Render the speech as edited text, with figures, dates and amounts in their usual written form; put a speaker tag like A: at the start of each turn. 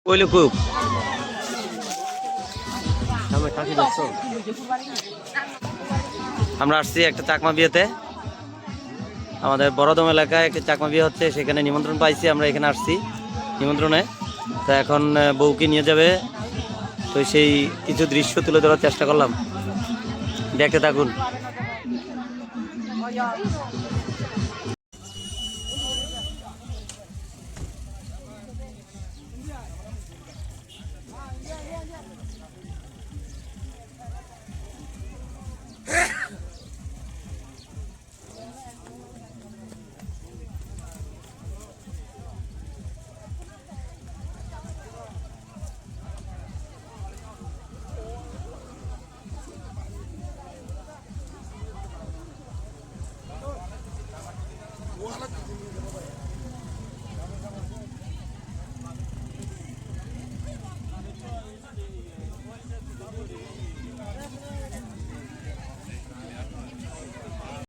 A: কইলে খুব আমরা আসছি একটা চাকমা বিয়েতে, আমাদের বড়দম এলাকায় একটা চাকমা বিয়ে হচ্ছে, সেখানে নিমন্ত্রণ পাইছি, আমরা এখানে আসছি নিমন্ত্রণে। তো এখন বউকে নিয়ে যাবে, তো সেই কিছু দৃশ্য তুলে ধরার চেষ্টা করলাম, দেখতে থাকুন।